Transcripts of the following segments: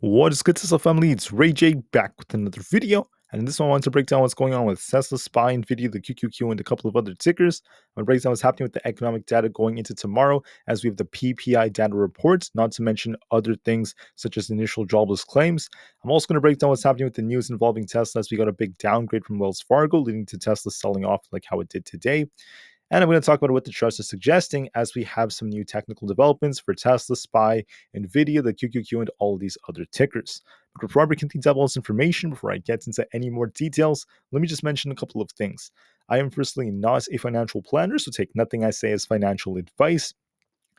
What is good, Tesla family? It's Ray J back with another video. And in this one, I want to break down what's going on with Tesla, SPY, Nvda, the QQQ, and a couple of other tickers. I'm going to break down what's happening with the economic data going into tomorrow, as we have the PPI data reports, not to mention other things such as initial jobless claims. I'm also going to break down what's happening with the news involving Tesla, as we got a big downgrade from Wells Fargo, leading to Tesla selling off like how it did today. And I'm going to talk about what the trust is suggesting as we have some new technical developments for Tesla, SPY, NVIDIA, the QQQ, and all of these other tickers. But before I break into all this information, before I get into any more details, let me just mention a couple of things. I am firstly not a financial planner, so take nothing I say as financial advice.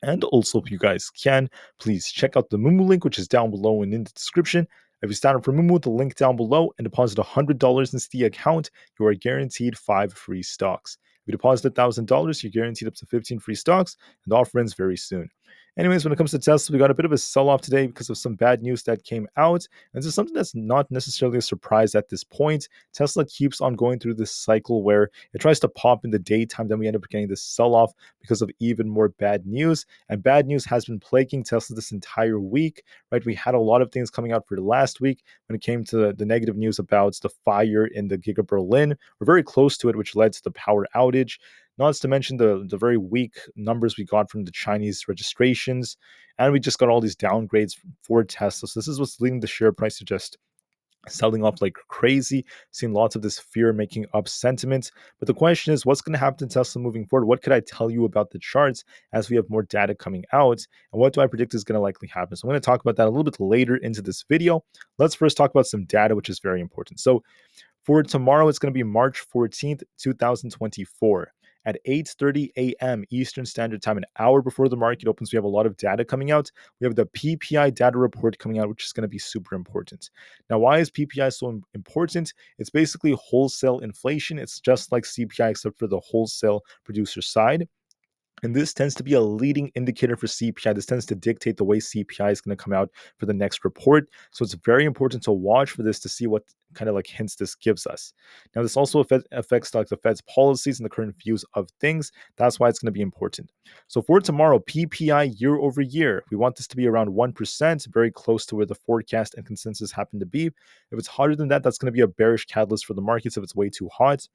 And also, if you guys can, please check out the Moomoo link, which is down below and in the description. If you sign up for Moomoo, the link down below, and deposit $100 into the account, you are guaranteed 5 free stocks. If you deposit $1,000, you're guaranteed up to 15 free stocks, and the offer ends very soon. Anyways, when it comes to Tesla, we got a bit of a sell-off today because of some bad news that came out. And this is something that's not necessarily a surprise at this point. Tesla keeps on going through this cycle where it tries to pop in the daytime, then we end up getting this sell-off because of even more bad news. And bad news has been plaguing Tesla this entire week, right? We had a lot of things coming out for the last week when it came to the negative news about the fire in the Giga Berlin. We're very close to it, which led to the power outage. Not to mention the very weak numbers we got from the Chinese registrations. And we just got all these downgrades for Tesla. So this is what's leading the share price to just selling off like crazy, seeing lots of this fear making up sentiment. But the question is, what's going to happen to Tesla moving forward? What could I tell you about the charts as we have more data coming out? And what do I predict is going to likely happen? So I'm going to talk about that a little bit later into this video. Let's first talk about some data, which is very important. So for tomorrow, it's going to be March 14th, 2024 at 8:30 a.m. Eastern Standard Time, an hour before the market opens. We have a lot of data coming out. We have the PPI data report coming out, which is going to be super important. Now, why is PPI so important? It's basically wholesale inflation. It's just like CPI, except for the wholesale producer side. And this tends to be a leading indicator for CPI. This tends to dictate the way CPI is going to come out for the next report. So it's very important to watch for this to see what kind of like hints this gives us. Now, this also affects like the Fed's policies and the current views of things. That's why it's going to be important. So for tomorrow, PPI year over year, we want this to be around 1%, very close to where the forecast and consensus happen to be. If it's hotter than that, that's going to be a bearish catalyst for the markets if it's way too hot.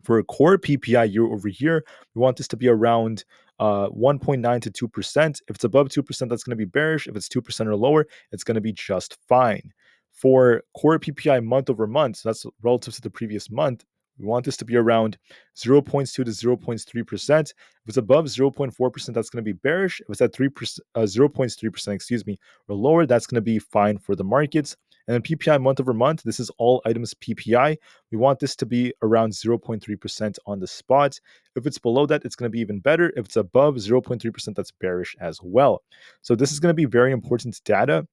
For a core PPI year over year, we want this to be around 1.9 to 2%. If it's above 2%, that's going to be bearish. If it's 2% or lower, it's going to be just fine. For core PPI month over month, so that's relative to the previous month, we want this to be around 0.2 to 0.3%. If it's above 0.4%, that's going to be bearish. If it's at 3%, 0.3%, excuse me, or lower, that's going to be fine for the markets. And then PPI month over month, this is all items PPI. We want this to be around 0.3% on the spot. If it's below that, it's going to be even better. If it's above 0.3%, that's bearish as well. So this is going to be very important data.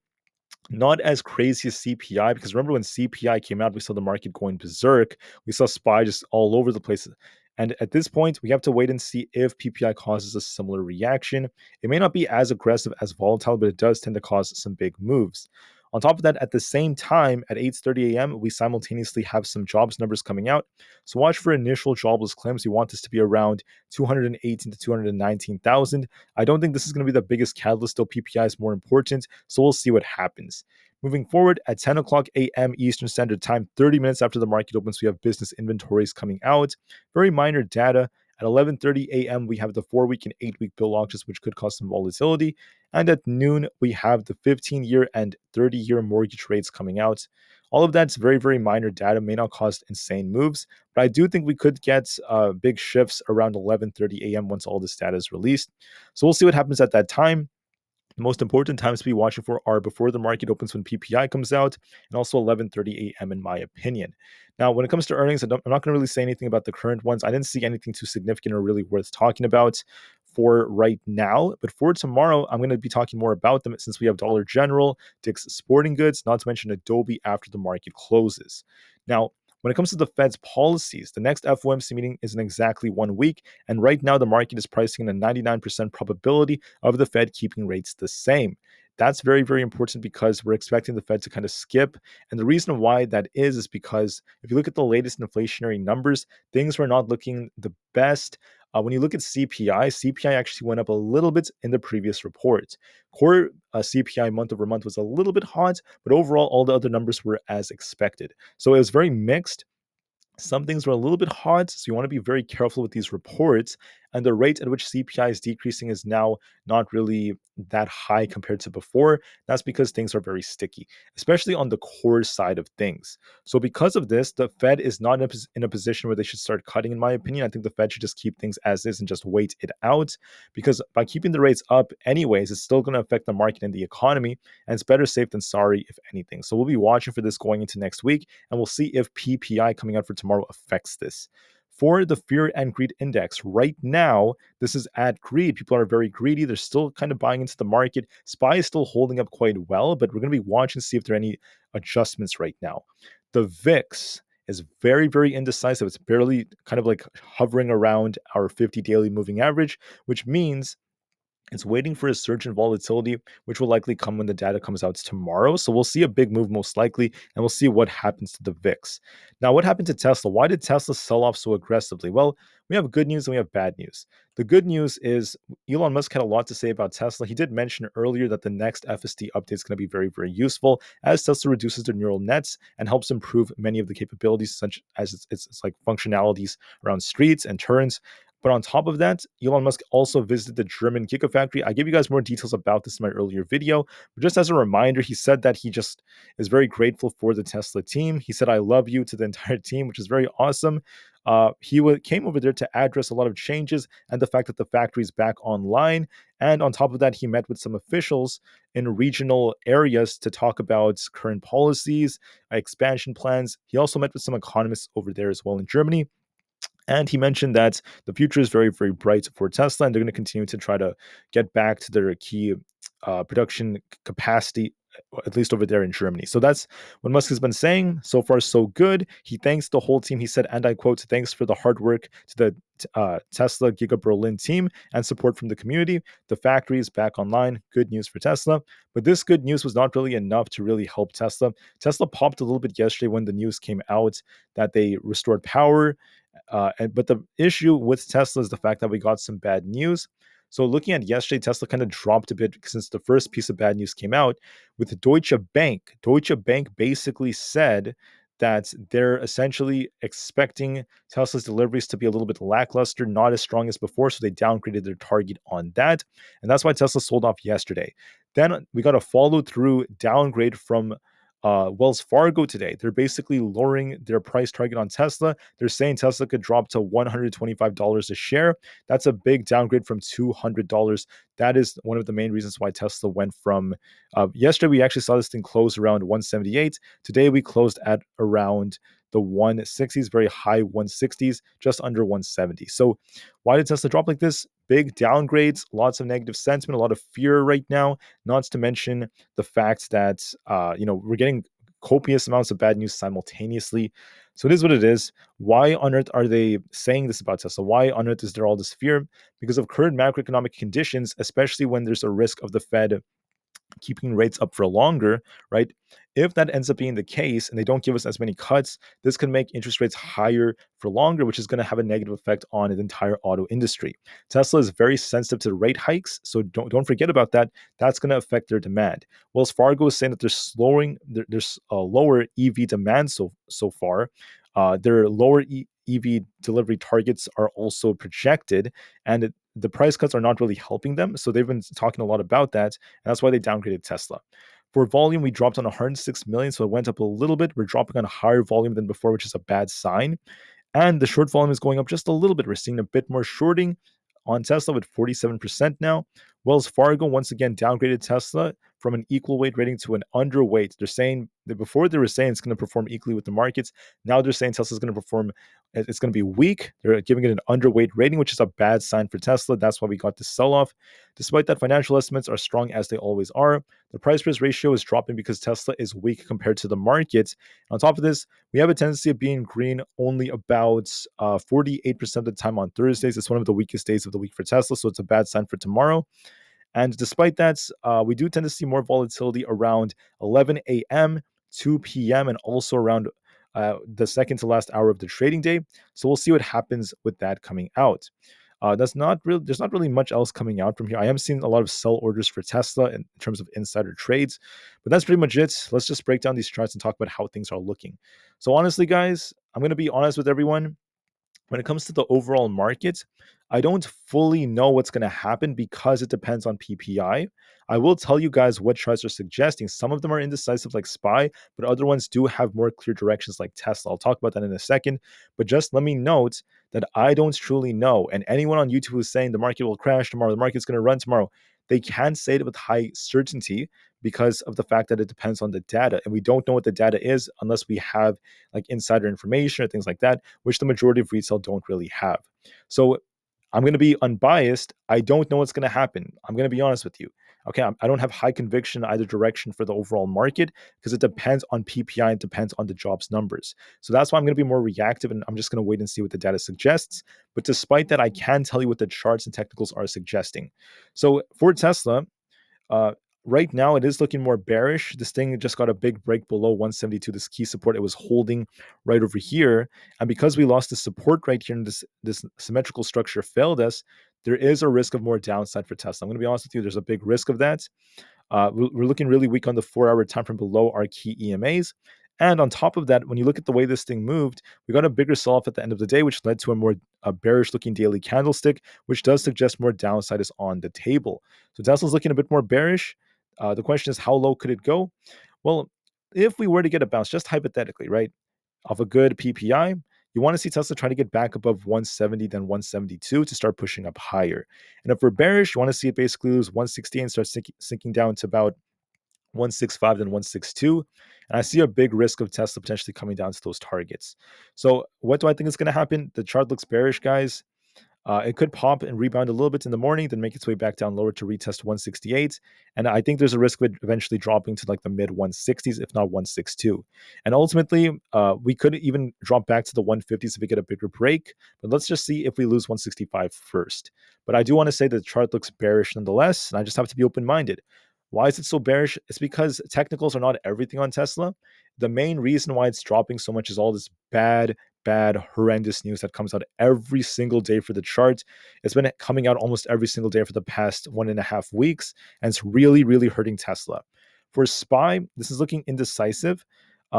Not as crazy as CPI, because remember when CPI came out, we saw the market going berserk. We saw SPY just all over the place. And at this point, we have to wait and see if PPI causes a similar reaction. It may not be as aggressive as volatile, but it does tend to cause some big moves. On top of that, at the same time, at 8:30 a.m., we simultaneously have some jobs numbers coming out. So watch for initial jobless claims. We want this to be around 218 to 219,000. I don't think this is going to be the biggest catalyst, though PPI is more important. So we'll see what happens. Moving forward, at 10 o'clock a.m. Eastern Standard Time, 30 minutes after the market opens, we have business inventories coming out. Very minor data. At 11:30 a.m., we have the 4-week and 8-week bill launches, which could cause some volatility. And at noon, we have the 15-year and 30-year mortgage rates coming out. All of that's very, very minor data, may not cause insane moves, but I do think we could get big shifts around 11:30 a.m. once all this data is released. So we'll see what happens at that time. The most important times to be watching for are before the market opens when PPI comes out, and also 11:30 a.m. in my opinion. Now, when it comes to earnings, I'm not going to really say anything about the current ones. I didn't see anything too significant or really worth talking about for right now. But for tomorrow, I'm going to be talking more about them since we have Dollar General, Dick's Sporting Goods, not to mention Adobe after the market closes. Now, when it comes to the Fed's policies, the next FOMC meeting is in exactly 1 week, and right now the market is pricing in a 99% probability of the Fed keeping rates the same. That's very, very important because we're expecting the Fed to kind of skip. And the reason why that is because if you look at the latest inflationary numbers, things were not looking the best. When you look at CPI actually went up a little bit in the previous report. Core CPI month over month was a little bit hot, but overall, all the other numbers were as expected. So it was very mixed. Some things were a little bit hot, so you want to be very careful with these reports. And the rate at which CPI is decreasing is now not really that high compared to before. That's because things are very sticky, especially on the core side of things. So, because of this, the Fed is not in a position where they should start cutting, in my opinion. I think the Fed should just keep things as is and just wait it out, because by keeping the rates up, anyways, it's still going to affect the market and the economy. And it's better safe than sorry, if anything. So, we'll be watching for this going into next week, and we'll see if PPI coming out for tomorrow affects this. For the fear and greed index, right now, this is at greed. People are very greedy. They're still kind of buying into the market. SPY is still holding up quite well, but we're going to be watching to see if there are any adjustments right now. The VIX is very, very indecisive. It's barely kind of like hovering around our 50 daily moving average, which means it's waiting for a surge in volatility, which will likely come when the data comes out tomorrow. So we'll see a big move most likely, and we'll see what happens to the VIX. Now, what happened to Tesla? Why did Tesla sell off so aggressively? Well, we have good news and we have bad news. The good news is Elon Musk had a lot to say about Tesla. He did mention earlier that the next FSD update is going to be very, very useful as Tesla reduces their neural nets and helps improve many of the capabilities, such as its like functionalities around streets and turns. But on top of that, Elon Musk also visited the German Gigafactory. I gave you guys more details about this in my earlier video. But just as a reminder, he said that he just is very grateful for the Tesla team. He said, "I love you" to the entire team, which is very awesome. Came over there to address a lot of changes and the fact that the factory is back online. And on top of that, he met with some officials in regional areas to talk about current policies, expansion plans. He also met with some economists over there as well in Germany. And he mentioned that the future is very, very bright for Tesla, and they're going to continue to try to get back to their key production capacity, at least over there in Germany. So that's what Musk has been saying. So far, so good. He thanks the whole team. He said, and I quote, "Thanks for the hard work to the Tesla Giga Berlin team and support from the community. The factory is back online. Good news for Tesla." But this good news was not really enough to really help Tesla. Tesla popped a little bit yesterday when the news came out that they restored power. But the issue with Tesla is the fact that we got some bad news. So looking at yesterday, Tesla kind of dropped a bit since the first piece of bad news came out with Deutsche Bank. Deutsche Bank basically said that they're essentially expecting Tesla's deliveries to be a little bit lackluster, not as strong as before. So they downgraded their target on that. And that's why Tesla sold off yesterday. Then we got a follow through downgrade from Wells Fargo today. They're basically lowering their price target on Tesla. They're saying Tesla could drop to $125 a share. That's a big downgrade from $200. That is one of the main reasons why Tesla went from yesterday. We actually saw this thing close around 178. Today we closed at around the 160s, very high 160s, just under 170. So why did Tesla drop like this? Big downgrades, lots of negative sentiment, a lot of fear right now, not to mention the fact that we're getting copious amounts of bad news simultaneously. So it is what it is. Why on earth are they saying this about Tesla? Why on earth is there all this fear? Because of current macroeconomic conditions, especially when there's a risk of the Fed keeping rates up for longer, right? If that ends up being the case and they don't give us as many cuts, this can make interest rates higher for longer, which is going to have a negative effect on the entire auto industry. Tesla is very sensitive to rate hikes, so don't forget about that. That's going to affect their demand. Wells Fargo is saying that there's lower EV demand so far. Their lower EV delivery targets are also projected, and the price cuts are not really helping them. So they've been talking a lot about that, and that's why they downgraded Tesla. For volume, we dropped on 106 million, so it went up a little bit. We're dropping on a higher volume than before, which is a bad sign. And the short volume is going up just a little bit. We're seeing a bit more shorting on Tesla with 47% now. Wells Fargo once again downgraded Tesla from an equal weight rating to an underweight. They're saying that before they were saying it's going to perform equally with the markets. Now they're saying Tesla's going to perform, it's going to be weak. They're giving it an underweight rating, which is a bad sign for Tesla. That's why we got this sell off. Despite that, financial estimates are strong as they always are. The price risk ratio is dropping because Tesla is weak compared to the market. On top of this, we have a tendency of being green only about 48% of the time on Thursdays. It's one of the weakest days of the week for Tesla, so it's a bad sign for tomorrow. And despite that, we do tend to see more volatility around 11 a.m., 2 p.m., and also around the second to last hour of the trading day. So we'll see what happens with that coming out. That's not real. There's not really much else coming out from here. I am seeing a lot of sell orders for Tesla in terms of insider trades, but that's pretty much it. Let's just break down these charts and talk about how things are looking. So honestly, guys, I'm gonna be honest with everyone. When it comes to the overall market, I don't fully know what's going to happen because it depends on PPI. I will tell you guys what charts are suggesting. Some of them are indecisive, like SPY, but other ones do have more clear directions, like Tesla. I'll talk about that in a second. But just let me note that I don't truly know. And anyone on YouTube who's saying the market will crash tomorrow, the market's going to run tomorrow, they can't say it with high certainty because of the fact that it depends on the data. And we don't know what the data is unless we have like insider information or things like that, which the majority of retail don't really have. So I'm going to be unbiased. I don't know what's going to happen. I'm going to be honest with you. Okay, I don't have high conviction in either direction for the overall market because it depends on PPI and depends on the jobs numbers. So that's why I'm going to be more reactive and I'm just going to wait and see what the data suggests. But despite that, I can tell you what the charts and technicals are suggesting. So for Tesla, uh, right now, it is looking more bearish. This thing just got a big break below 172, this key support it was holding right over here. And because we lost the support right here and this symmetrical structure failed us, there is a risk of more downside for Tesla. I'm going to be honest with you, there's a big risk of that. We're looking really weak on the 4-hour time frame below our key EMAs. And on top of that, when you look at the way this thing moved, we got a bigger sell off at the end of the day, which led to a bearish looking daily candlestick, which does suggest more downside is on the table. So Tesla's looking a bit more bearish. The question is, how low could it go? Well, if we were to get a bounce, just hypothetically, right, of a good PPI, you want to see Tesla try to get back above 170, then 172 to start pushing up higher. And if we're bearish, you want to see it basically lose 160 and start sinking down to about 165, then 162. And I see a big risk of Tesla potentially coming down to those targets. So, what do I think is going to happen? The chart looks bearish, guys. It could pop and rebound a little bit in the morning, then make its way back down lower to retest 168. And I think there's a risk of it eventually dropping to like the mid 160s, if not 162. And ultimately, we could even drop back to the 150s if we get a bigger break. But let's just see if we lose 165 first. But I do want to say that the chart looks bearish nonetheless, and I just have to be open minded. Why is it so bearish? It's because technicals are not everything on Tesla. The main reason why it's dropping so much is all this bad, horrendous news that comes out every single day for the chart. It's been coming out almost every single day for the past 1.5 weeks, and it's really, really hurting Tesla. For SPY, this is looking indecisive.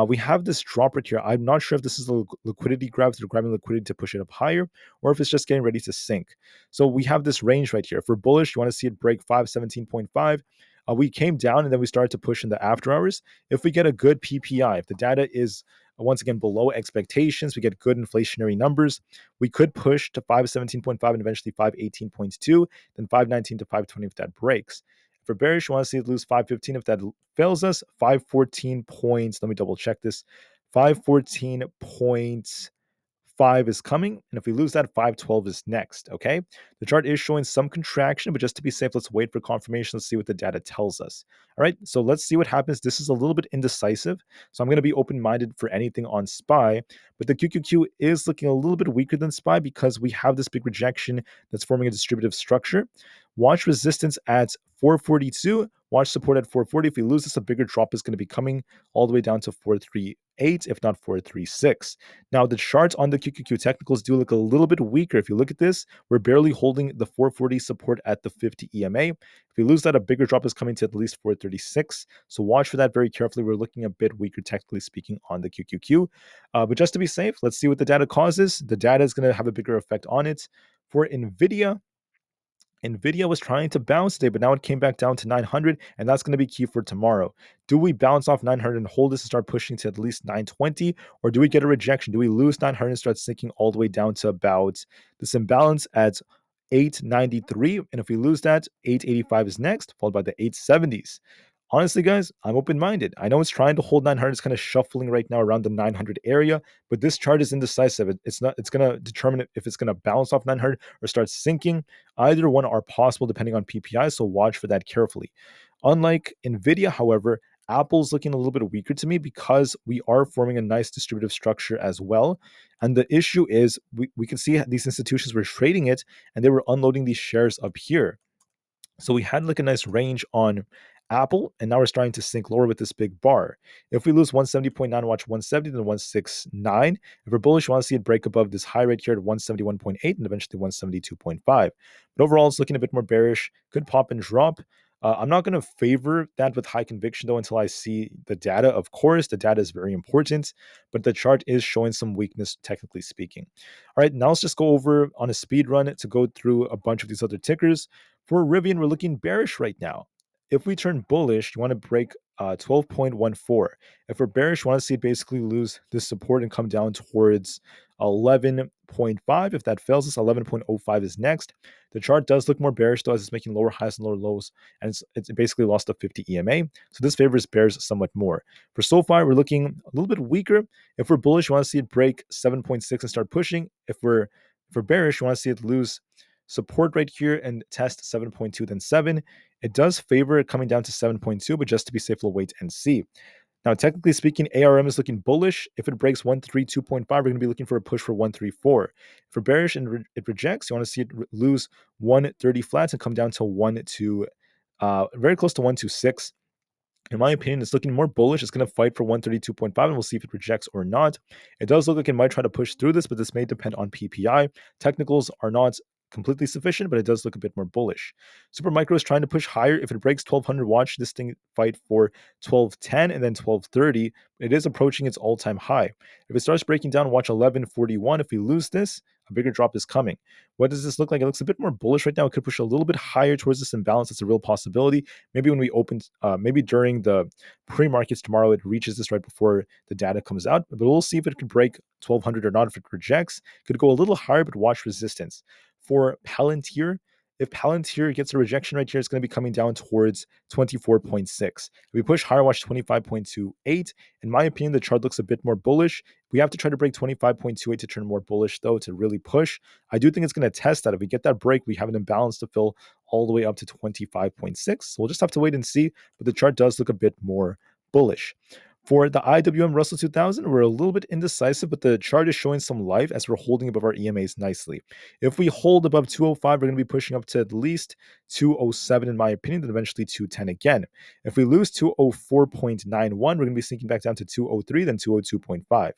We have this drop right here. I'm not sure if this is a liquidity grab, if they're grabbing liquidity to push it up higher, or if it's just getting ready to sink. So we have this range right here. For bullish, you want to see it break 517.5. We came down and then we started to push in the after hours. If we get a good PPI, if the data is once again below expectations, we get good inflationary numbers, we could push to 517.5 and eventually 518.2, then 519 to 520 if that breaks. For bearish, you want to see it lose 515. If that fails us, 514 points. Let me double check this. 514 points. 5 is coming, and if we lose that, 512 is next, okay? The chart is showing some contraction, but just to be safe, let's wait for confirmation. Let's see what the data tells us. All right, so let's see what happens. This is a little bit indecisive, so I'm going to be open-minded for anything on SPY, but the QQQ is looking a little bit weaker than SPY because we have this big rejection that's forming a distributive structure. Watch resistance at 442, watch support at 440. If we lose this, a bigger drop is going to be coming all the way down to 438, if not 436. Now, the charts on the QQQ technicals do look a little bit weaker. If you look at this, we're barely holding the 440 support at the 50 EMA. If we lose that, a bigger drop is coming to at least 436. So watch for that very carefully. We're looking a bit weaker, technically speaking, on the QQQ. But just to be safe, let's see what the data causes. The data is going to have a bigger effect on it. For Nvda was trying to bounce today, but now it came back down to 900, and that's going to be key for tomorrow. Do we bounce off 900 and hold this and start pushing to at least 920, or do we get a rejection? Do we lose 900 and start sinking all the way down to about this imbalance at 893? And if we lose that, 885 is next, followed by the 870s. Honestly, guys, I'm open-minded. I know it's trying to hold 900. It's kind of shuffling right now around the 900 area, but this chart is indecisive. It's not. It's going to determine if it's going to bounce off 900 or start sinking. Either one are possible depending on PPI, so watch for that carefully. Unlike Nvidia, however, Apple's looking a little bit weaker to me because we are forming a nice distributive structure as well. And the issue is we can see these institutions were trading it and they were unloading these shares up here. So we had like a nice range on Aapl, and now we're starting to sink lower with this big bar. If we lose 170.9, watch 170, then 169. If we're bullish, we want to see it break above this high right here at 171.8 and eventually 172.5. But overall, it's looking a bit more bearish. Could pop and drop. I'm not going to favor that with high conviction, though, until I see the data. Of course, the data is very important, but the chart is showing some weakness, technically speaking. All right, now let's just go over on a speed run to go through a bunch of these other tickers. For Rivian, we're looking bearish right now. If we turn bullish, you want to break 12.14. If we're bearish, you want to see it basically lose this support and come down towards 11.5. If that fails us, 11.05 is next. The chart does look more bearish, though, as it's making lower highs and lower lows, and it's basically lost a 50 EMA. So this favors bears somewhat more. For SoFi, we're looking a little bit weaker. If we're bullish, you want to see it break 7.6 and start pushing. If we're bearish, you want to see it lose support right here and test 7.2, then 7. It does favor it coming down to 7.2, but just to be safe, we'll wait and see. Now, technically speaking, ARM is looking bullish. If it breaks 132.5, we're going to be looking for a push for 134. For bearish and it rejects, you want to see it lose 130 flats and come down to very close to 126. In my opinion, it's looking more bullish. It's going to fight for 132.5, and we'll see if it rejects or not. It does look like it might try to push through this, but this may depend on PPI. Technicals are not completely sufficient, but it does look a bit more bullish. Supermicro is trying to push higher. If it breaks 1200, watch this thing fight for 1210 and then 1230. It is approaching its all-time high. If it starts breaking down, watch 1141. If we lose this, a bigger drop is coming. What does this look like? It looks a bit more bullish right now. It could push a little bit higher towards this imbalance. It's a real possibility. Maybe when we open, maybe during the pre-markets tomorrow, it reaches this right before the data comes out. But we'll see if it could break 1200 or not. If it rejects, it could go a little higher, but watch resistance. For Palantir, if Palantir gets a rejection right here, it's going to be coming down towards 24.6. If we push higher, watch 25.28. In my opinion, the chart looks a bit more bullish. We have to try to break 25.28 to turn more bullish, though, to really push. I do think it's going to test that. If we get that break, we have an imbalance to fill all the way up to 25.6. So we'll just have to wait and see. But the chart does look a bit more bullish. For the IWM Russell 2000, we're a little bit indecisive, but the chart is showing some life as we're holding above our EMAs nicely. If we hold above 205, we're going to be pushing up to at least 207, in my opinion, then eventually 210 again. If we lose 204.91, we're going to be sinking back down to 203, then 202.5.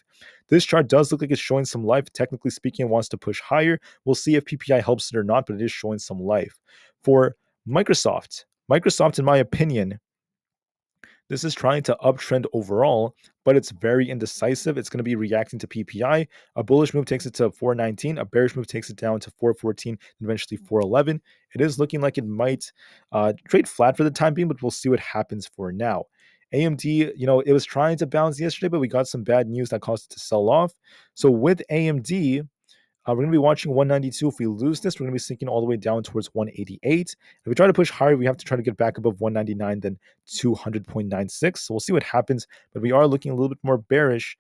This chart does look like it's showing some life. Technically speaking, it wants to push higher. We'll see if PPI helps it or not, but it is showing some life. For Microsoft, in my opinion, this is trying to uptrend overall, but it's very indecisive. It's going to be reacting to PPI. A bullish move takes it to 419. A bearish move takes it down to 414, and eventually 411. It is looking like it might trade flat for the time being, but we'll see what happens for now. AMD, it was trying to bounce yesterday, but we got some bad news that caused it to sell off. So with AMD, we're going to be watching 192. If we lose this, we're going to be sinking all the way down towards 188. If we try to push higher, we have to try to get back above 199, then 200.96. So we'll see what happens, but we are looking a little bit more bearish.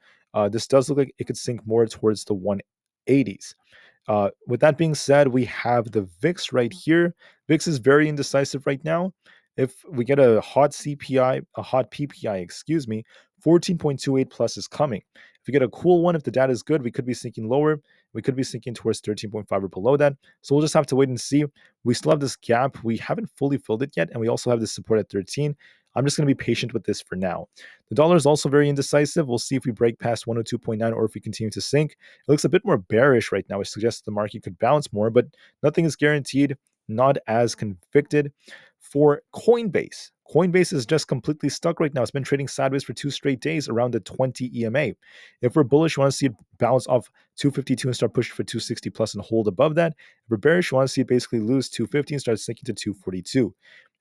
This does look like it could sink more towards the 180s. With that being said, we have the VIX right here. VIX is very indecisive right now. If we get a hot PPI, 14.28 plus is coming. If we get a cool one, if the data is good, we could be sinking lower. We could be sinking towards 13.5 or below that. So we'll just have to wait and see. We still have this gap. We haven't fully filled it yet, and we also have this support at 13. I'm just going to be patient with this for now. The dollar is also very indecisive. We'll see if we break past 102.9 or if we continue to sink. It looks a bit more bearish right now, which suggests the market could bounce more, but nothing is guaranteed. Not as convicted. For Coinbase is just completely stuck right now. It's been trading sideways for 2 straight days around the 20 EMA. If we're bullish, we want to see it bounce off 252 and start pushing for 260 plus and hold above that. If we're bearish, we want to see it basically lose 250 and start sinking to 242.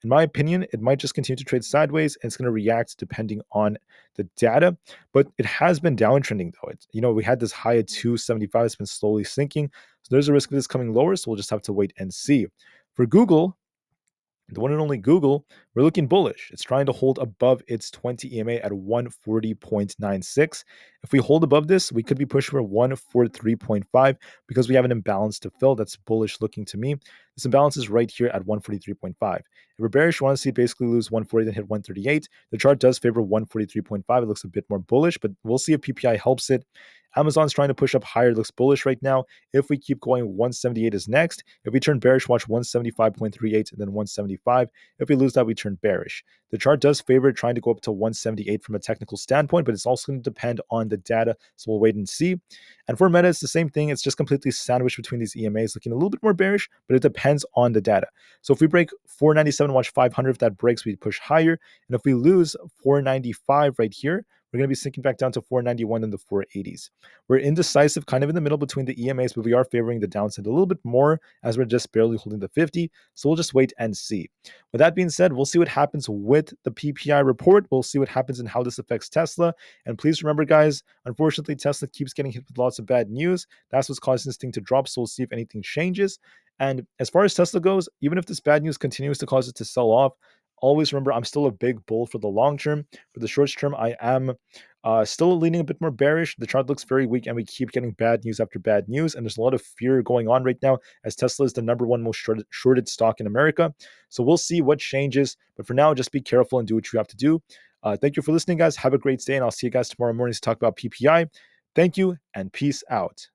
In my opinion, it might just continue to trade sideways, and it's going to react depending on the data. But it has been downtrending, though. We had this high at 275. It's been slowly sinking. So there's a risk of this coming lower. So we'll just have to wait and see. For Google, the one and only Google, we're looking bullish. It's trying to hold above its 20 EMA at 140.96. If we hold above this, we could be pushing for 143.5 because we have an imbalance to fill. That's bullish looking to me. This imbalance is right here at 143.5. If we're bearish, we want to see it basically lose 140, then hit 138. The chart does favor 143.5. It looks a bit more bullish, but we'll see if PPI helps it. Amazon's trying to push up higher, looks bullish right now. If we keep going, 178 is next. If we turn bearish, watch 175.38 and then 175. If we lose that, we turn bearish. The chart does favor trying to go up to 178 from a technical standpoint, but it's also going to depend on the data, so we'll wait and see. And for Meta, it's the same thing. It's just completely sandwiched between these EMAs, looking a little bit more bearish, but it depends on the data. So if we break 497, watch 500. If that breaks, we push higher. And if we lose 495 right here, we're going to be sinking back down to 491 in the 480s. We're indecisive, kind of in the middle between the EMAs, but we are favoring the downside a little bit more as we're just barely holding the 50. So we'll just wait and see. With that being said, we'll see what happens with the PPI report. We'll see what happens and how this affects Tesla. And please remember, guys, unfortunately, Tesla keeps getting hit with lots of bad news. That's what's causing this thing to drop. So we'll see if anything changes. And as far as Tesla goes, even if this bad news continues to cause it to sell off, always remember I'm still a big bull for the long term. For the short term, I am still leaning a bit more bearish. The chart looks very weak, and we keep getting bad news after bad news. And there's a lot of fear going on right now as Tesla is the number one most shorted stock in America. So we'll see what changes. But for now, just be careful and do what you have to do. Thank you for listening, guys. Have a great day, and I'll see you guys tomorrow morning to talk about PPI. Thank you, and peace out.